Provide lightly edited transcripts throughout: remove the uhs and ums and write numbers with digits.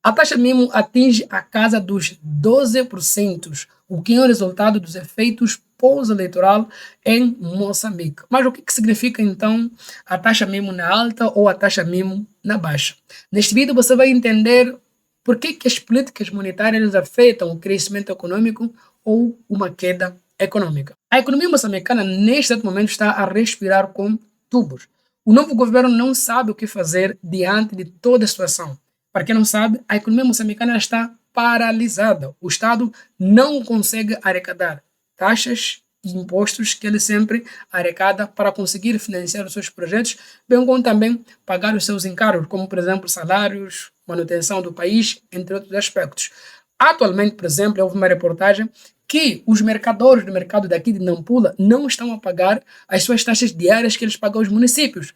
A taxa mínima atinge a casa dos 12%, o que é o resultado dos efeitos pós-eleitoral em Moçambique. Mas o que significa então a taxa mínima na alta ou a taxa mínima na baixa? Neste vídeo você vai entender por que as políticas monetárias afetam o crescimento econômico ou uma queda econômica. A economia moçambicana neste momento está a respirar com tubos. O novo governo não sabe o que fazer diante de toda a situação. Para quem não sabe, a economia moçambicana está paralisada. O Estado não consegue arrecadar taxas e impostos que ele sempre arrecada para conseguir financiar os seus projetos, bem como também pagar os seus encargos, como, por exemplo, salários, manutenção do país, entre outros aspectos. Atualmente, por exemplo, houve uma reportagem que os mercadores do mercado daqui de Nampula não estão a pagar as suas taxas diárias que eles pagam aos municípios.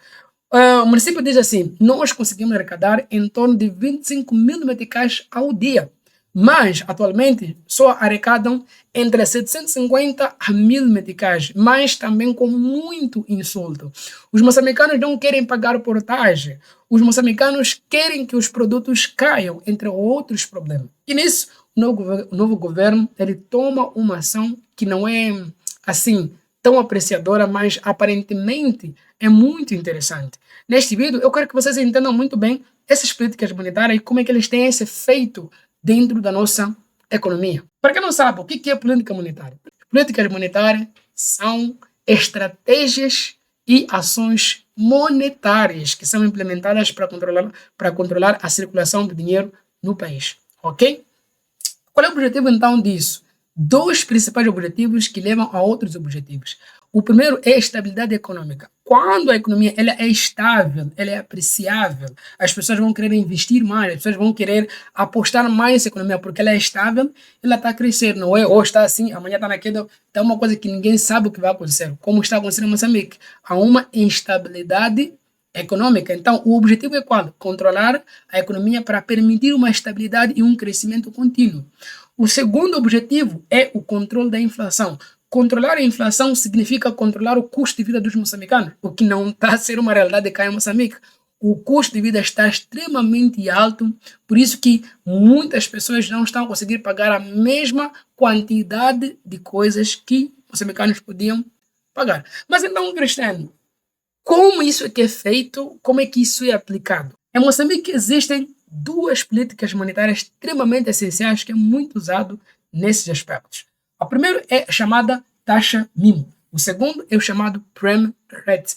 O município diz assim: nós conseguimos arrecadar em torno de 25 mil meticais ao dia, mas atualmente só arrecadam entre 750 a 1000 meticais, mas também com muito insulto. Os moçambicanos não querem pagar portagem, os moçambicanos querem que os produtos caiam, entre outros problemas. E nisso, o novo governo ele toma uma ação que não é assim tão apreciadora, mas aparentemente é muito interessante. Neste vídeo, eu quero que vocês entendam muito bem essas políticas monetárias e como é que eles têm esse efeito dentro da nossa economia. Para quem não sabe, o que é política monetária? Políticas monetárias são estratégias e ações monetárias que são implementadas para controlar a circulação de dinheiro no país. Ok? Qual é o objetivo então disso? Dois principais objetivos que levam a outros objetivos. O primeiro é a estabilidade econômica. Quando a economia ela é estável, ela é apreciável, as pessoas vão querer investir mais, as pessoas vão querer apostar mais nessa economia, porque ela é estável, ela está a crescer, não é? Ou está assim, amanhã está na queda, está uma coisa que ninguém sabe o que vai acontecer, como está acontecendo em Moçambique. Há uma instabilidade econômica. Então, o objetivo é qual? Controlar a economia para permitir uma estabilidade e um crescimento contínuo. O segundo objetivo é o controle da inflação. Controlar a inflação significa controlar o custo de vida dos moçambicanos, o que não está a ser uma realidade cá em Moçambique. O custo de vida está extremamente alto, por isso que muitas pessoas não estão a conseguir pagar a mesma quantidade de coisas que moçambicanos podiam pagar. Mas então, Cristiano, como isso é que é feito? Como é que isso é aplicado? Em Moçambique existem duas políticas monetárias extremamente essenciais que é muito usado nesses aspectos. A primeira é a chamada taxa mínima. O segundo é o chamado prime rate.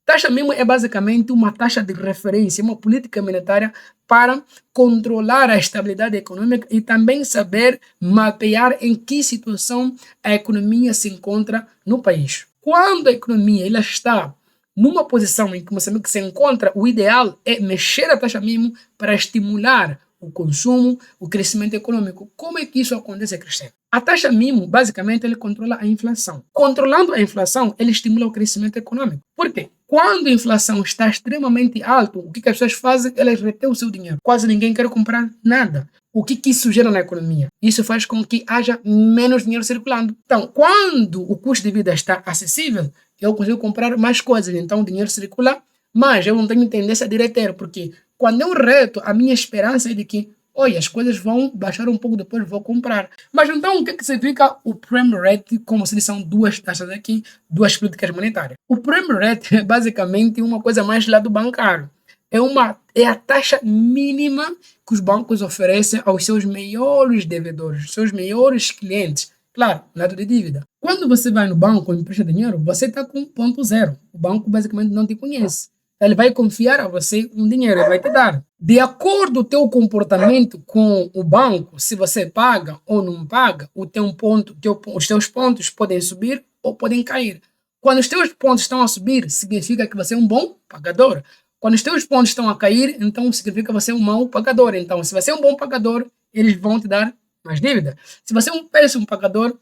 Taxa mínima é basicamente uma taxa de referência, uma política monetária para controlar a estabilidade econômica e também saber mapear em que situação a economia se encontra no país. Quando a economia ela está numa posição em que Moçambique se encontra, o ideal é mexer a taxa mínima para estimular o consumo, o crescimento econômico. Como é que isso acontece, Cristiano? A taxa mínima, basicamente, ele controla a inflação. Controlando a inflação, ele estimula o crescimento econômico. Por quê? Quando a inflação está extremamente alta, o que as pessoas fazem? Elas retêm o seu dinheiro. Quase ninguém quer comprar nada. O que isso gera na economia? Isso faz com que haja menos dinheiro circulando. Então, quando o custo de vida está acessível, eu consigo comprar mais coisas. Então, o dinheiro circula, mas eu não tenho tendência direita, porque quando eu reto, a minha esperança é de que, olha, as coisas vão baixar um pouco, depois vou comprar. Mas então, o que significa o prime rate? Como se são duas taxas aqui, duas políticas monetárias. O prime rate é basicamente uma coisa mais do lado bancário. É a taxa mínima que os bancos oferecem aos seus maiores devedores, seus maiores clientes. Claro, lado de dívida. Quando você vai no banco e empresta dinheiro, você está com 0,0. O banco basicamente não te conhece. Ele vai confiar a você um dinheiro, ele vai te dar. De acordo com o teu comportamento com o banco, se você paga ou não paga, os teus pontos podem subir ou podem cair. Quando os teus pontos estão a subir, significa que você é um bom pagador. Quando os teus pontos estão a cair, então significa que você é um mau pagador. Então, se você é um bom pagador, eles vão te dar mais dívida. Se você é um péssimo pagador,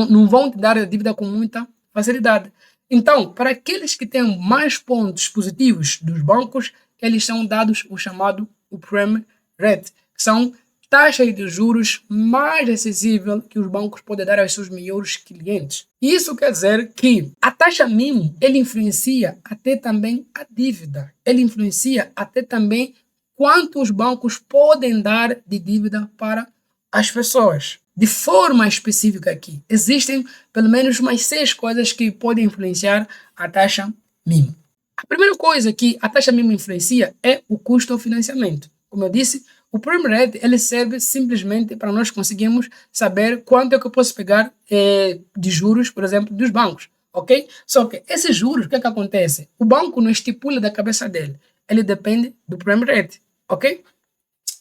não vão te dar a dívida com muita facilidade. Então, para aqueles que têm mais pontos positivos dos bancos, eles são dados o chamado prime rate, que são taxas de juros mais acessível que os bancos podem dar aos seus maiores clientes. Isso quer dizer que a taxa mínima, ele influencia até também a dívida. Ele influencia até também quanto os bancos podem dar de dívida para as pessoas. De forma específica aqui, existem pelo menos mais 6 coisas que podem influenciar a taxa mínima. A primeira coisa que a taxa mínima influencia é o custo ao financiamento. Como eu disse, o prime rate ele serve simplesmente para nós conseguirmos saber quanto é que eu posso pegar de juros, por exemplo, dos bancos, ok? Só que esses juros, o que é que acontece? O banco não estipula da cabeça dele, ele depende do prime rate, ok?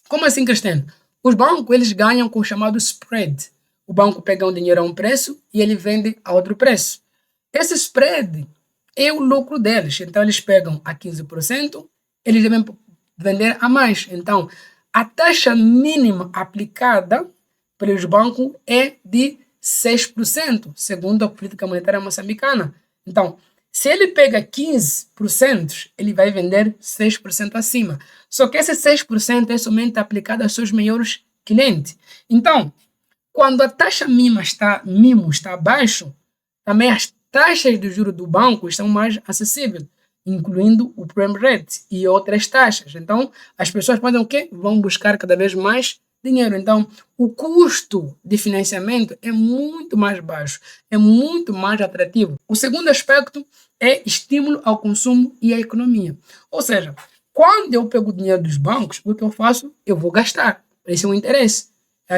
Como assim, Cristiano? Os bancos eles ganham com o chamado spread. O banco pega um dinheiro a um preço e ele vende a outro preço. Esse spread é o lucro deles. Então, eles pegam a 15%, eles devem vender a mais. Então, a taxa mínima aplicada pelos bancos é de 6%, segundo a política monetária moçambicana. Então, se ele pega 15%, ele vai vender 6% acima. Só que esse 6% é somente aplicado aos seus maiores clientes. Então, quando a taxa mínima está abaixo, também as taxas de juros do banco estão mais acessíveis, incluindo o prime rate e outras taxas. Então, as pessoas podem o quê? Vão buscar cada vez mais dinheiro. Então, o custo de financiamento é muito mais baixo, é muito mais atrativo. O segundo aspecto é estímulo ao consumo e à economia. Ou seja, quando eu pego o dinheiro dos bancos, o que eu faço? Eu vou gastar. Esse é o interesse.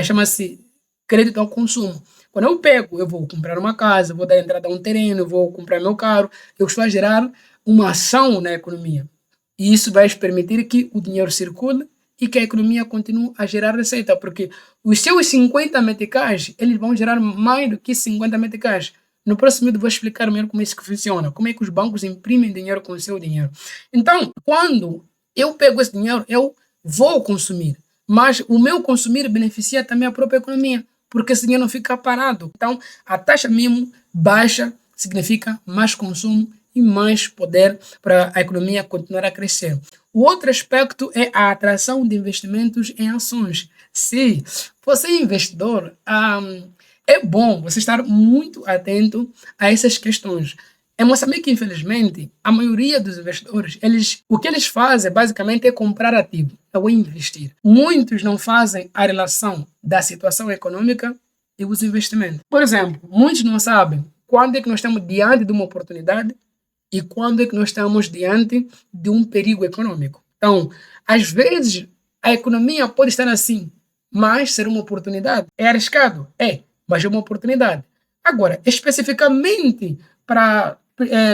Chama-se crédito ao consumo. Quando eu pego, eu vou comprar uma casa, vou dar entrada a um terreno, eu vou comprar meu carro, eu estou a gerar uma ação na economia. E isso vai permitir que o dinheiro circule e que a economia continue a gerar receita, porque os seus 50 meticais, eles vão gerar mais do que 50 meticais. No próximo vídeo vou explicar melhor como isso que funciona, como é que os bancos imprimem dinheiro com o seu dinheiro. Então, quando eu pego esse dinheiro, eu vou consumir, mas o meu consumir beneficia também a própria economia, porque esse dinheiro não fica parado. Então, a taxa mínima baixa significa mais consumo e mais poder para a economia continuar a crescer. O outro aspecto é a atração de investimentos em ações. Se você é investidor, é bom você estar muito atento a essas questões. Em Moçambique, infelizmente, a maioria dos investidores, o que eles fazem basicamente é comprar ativo, ou investir. Muitos não fazem a relação da situação econômica e os investimentos. Por exemplo, muitos não sabem quando é que nós estamos diante de uma oportunidade e quando é que nós estamos diante de um perigo econômico. Então, às vezes, a economia pode estar assim, mas ser uma oportunidade. É arriscado? É, mas é uma oportunidade. Agora, especificamente para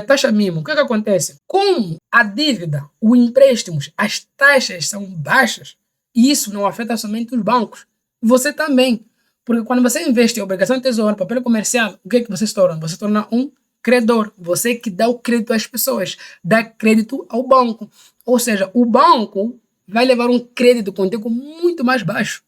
taxa mínima, o que acontece? Como a dívida, os empréstimos, as taxas são baixas, e isso não afeta somente os bancos, você também. Porque quando você investe em obrigação de tesouro, papel comercial, o que é que você se torna? Você se torna um credor, você que dá o crédito às pessoas, dá crédito ao banco. Ou seja, o banco vai levar um crédito contigo muito mais baixo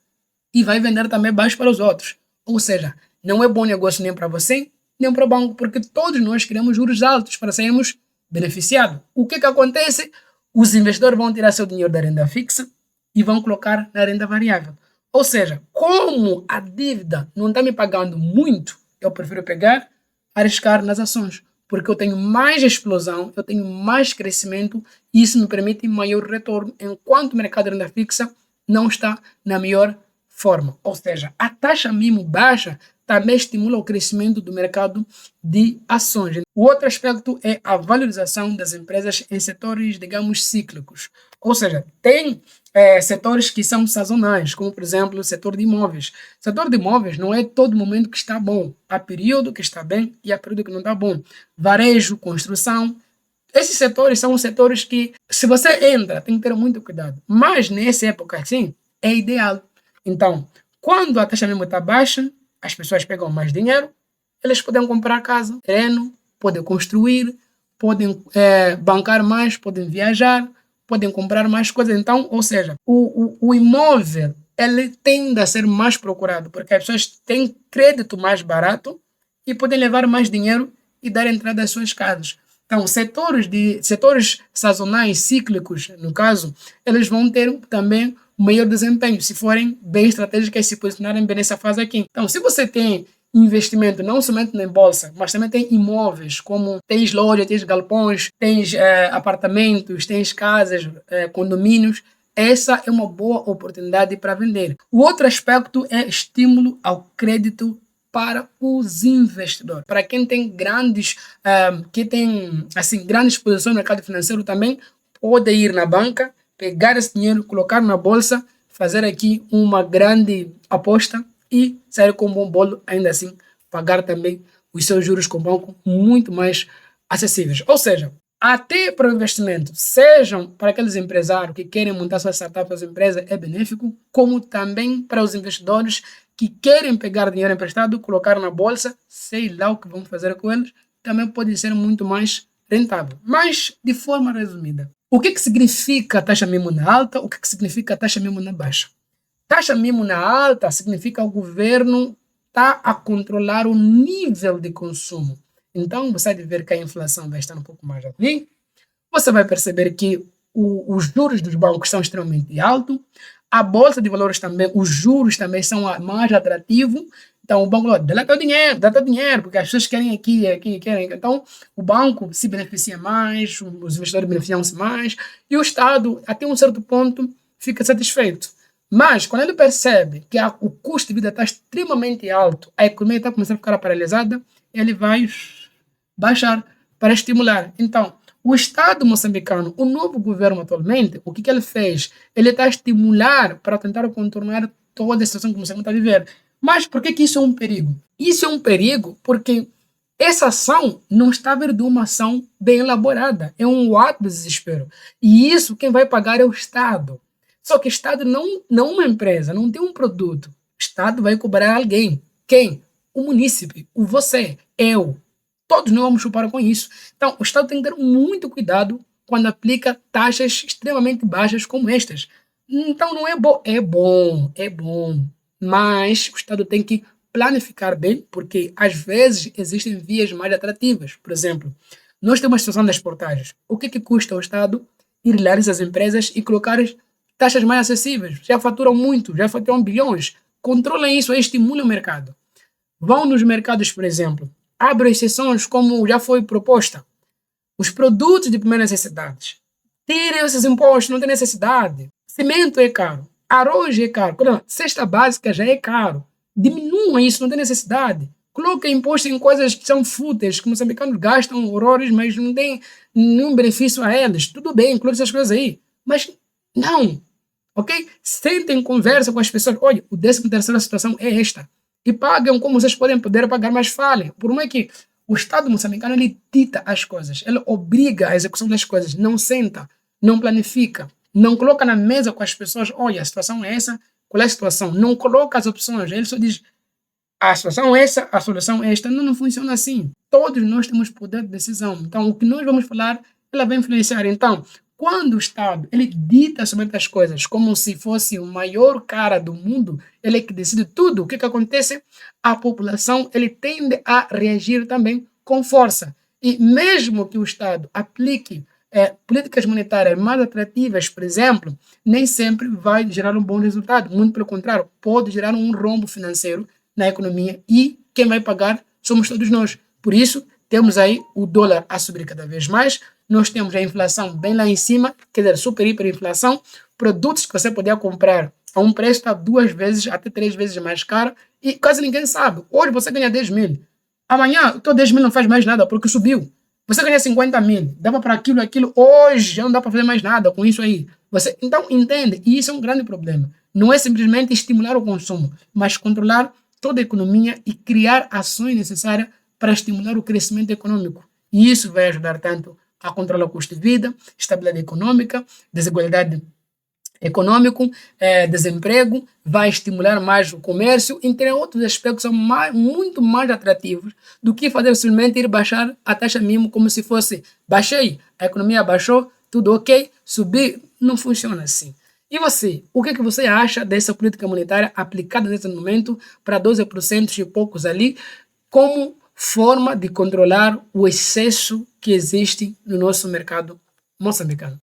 e vai vender também baixo para os outros. Ou seja, não é bom negócio nem para você, nem para o banco, porque todos nós queremos juros altos para sermos beneficiados. O que acontece? Os investidores vão tirar seu dinheiro da renda fixa e vão colocar na renda variável. Ou seja, como a dívida não está me pagando muito, eu prefiro arriscar nas ações, porque eu tenho mais explosão, eu tenho mais crescimento e isso me permite maior retorno, enquanto o mercado de renda fixa não está na melhor forma. Ou seja, a taxa mínima baixa também estimula o crescimento do mercado de ações. O outro aspecto é a valorização das empresas em setores, digamos, cíclicos. Ou seja, tem setores que são sazonais, como, por exemplo, o setor de imóveis. O setor de imóveis não é todo momento que está bom. Há período que está bem e há período que não está bom. Varejo, construção. Esses setores são setores que, se você entra, tem que ter muito cuidado. Mas, nessa época, assim, é ideal. Então, quando a taxa mínima está baixa, as pessoas pegam mais dinheiro, eles podem comprar casa, terreno, podem construir, podem bancar mais, podem viajar, podem comprar mais coisas. Então, ou seja, o imóvel ele tende a ser mais procurado, porque as pessoas têm crédito mais barato e podem levar mais dinheiro e dar entrada às suas casas. Então, setores sazonais, cíclicos, no caso, eles vão ter também maior desempenho, se forem bem estratégicas e se posicionarem bem nessa fase aqui. Então, se você tem investimento não somente na bolsa, mas também tem imóveis, como tens lojas, tens galpões, tens apartamentos, tens casas, condomínios, essa é uma boa oportunidade para vender. O outro aspecto é estímulo ao crédito para os investidores. Para quem tem grandes posições no mercado financeiro também, pode ir na banca, pegar esse dinheiro, colocar na bolsa, fazer aqui uma grande aposta e sair com um bom bolo, ainda assim pagar também os seus juros com o banco muito mais acessíveis. Ou seja, até para o investimento, sejam para aqueles empresários que querem montar suas startups, suas empresas, é benéfico, como também para os investidores que querem pegar dinheiro emprestado, colocar na bolsa, sei lá o que vão fazer com eles, também pode ser muito mais rentável. Mas, de forma resumida, o que significa taxa mínima alta? O que significa taxa mínima baixa? Taxa mínima alta significa que o governo está a controlar o nível de consumo. Então, você vai ver que a inflação vai estar um pouco mais ali. Você vai perceber que os juros dos bancos são extremamente altos. A bolsa de valores também, os juros também são mais atrativos. Então, o banco dá teu dinheiro, porque as pessoas querem aqui, querem. Então, o banco se beneficia mais, os investidores beneficiam-se mais, e o Estado, até um certo ponto, fica satisfeito. Mas, quando ele percebe que o custo de vida está extremamente alto, a economia está começando a ficar paralisada, ele vai baixar para estimular. Então, o Estado moçambicano, o novo governo atualmente, o que ele fez? Ele está a estimular para tentar contornar toda a situação que o Moçambique está a viver. Mas por que isso é um perigo? Isso é um perigo porque essa ação não está a vir de uma ação bem elaborada. É um ato de desespero. E isso quem vai pagar é o Estado. Só que o Estado não uma empresa, não tem um produto. O Estado vai cobrar alguém. Quem? O munícipe, o você, eu. Todos nós vamos chupar com isso. Então, o Estado tem que ter muito cuidado quando aplica taxas extremamente baixas como estas. Então, não é bom. É bom. Mas o Estado tem que planificar bem, porque às vezes existem vias mais atrativas. Por exemplo, nós temos a situação das portagens. O que custa ao Estado ir lá nessas empresas e colocar taxas mais acessíveis? Já faturam muito, já faturam bilhões. Controlem isso, estimulem o mercado. Vão nos mercados, por exemplo, abrem exceções como já foi proposta. Os produtos de primeira necessidade. Tirem esses impostos, não tem necessidade. Cimento é caro. Arroz é caro. Cesta básica já é caro. Diminuam isso, não tem necessidade. Coloquem imposto em coisas que são fúteis, que os moçambicanos gastam horrores, mas não tem nenhum benefício a eles. Tudo bem, coloquem essas coisas aí. Mas não. Ok? Sentem, conversa com as pessoas. Olha, o 13ª situação é esta. E pagam como vocês podem poder pagar, mas falem. Por uma que o Estado moçambicano ele dita as coisas, ele obriga a execução das coisas, não senta, não planifica, não coloca na mesa com as pessoas, olha, a situação é essa, qual é a situação? Não coloca as opções, ele só diz, a situação é essa, a solução é esta. Não funciona assim. Todos nós temos poder de decisão. Então, o que nós vamos falar, ela vai influenciar. Então, quando o Estado ele dita sobre as coisas como se fosse o maior cara do mundo, ele é que decide tudo, o que acontece? A população ele tende a reagir também com força. E mesmo que o Estado aplique políticas monetárias mais atrativas, por exemplo, nem sempre vai gerar um bom resultado. Muito pelo contrário, pode gerar um rombo financeiro na economia e quem vai pagar somos todos nós. Por isso, temos aí o dólar a subir cada vez mais, nós temos a inflação bem lá em cima, quer dizer, super, hiperinflação, produtos que você podia comprar a um preço está 2 vezes, até 3 vezes mais caro e quase ninguém sabe. Hoje você ganha 10 mil, amanhã o teu 10 mil não faz mais nada porque subiu. Você ganha 50 mil, dava para aquilo, hoje já não dá para fazer mais nada com isso aí. Então, entende, e isso é um grande problema. Não é simplesmente estimular o consumo, mas controlar toda a economia e criar ações necessárias para estimular o crescimento econômico. E isso vai ajudar tanto a controlar o custo de vida, estabilidade econômica, desigualdade econômico, desemprego, vai estimular mais o comércio, entre outros aspectos são muito mais atrativos do que fazer simplesmente ir baixar a taxa mínima como se fosse, baixei, a economia baixou, tudo ok, subir, não funciona assim. E você, o que você acha dessa política monetária aplicada nesse momento para 12% e poucos ali, como forma de controlar o excesso que existe no nosso mercado moçambicano?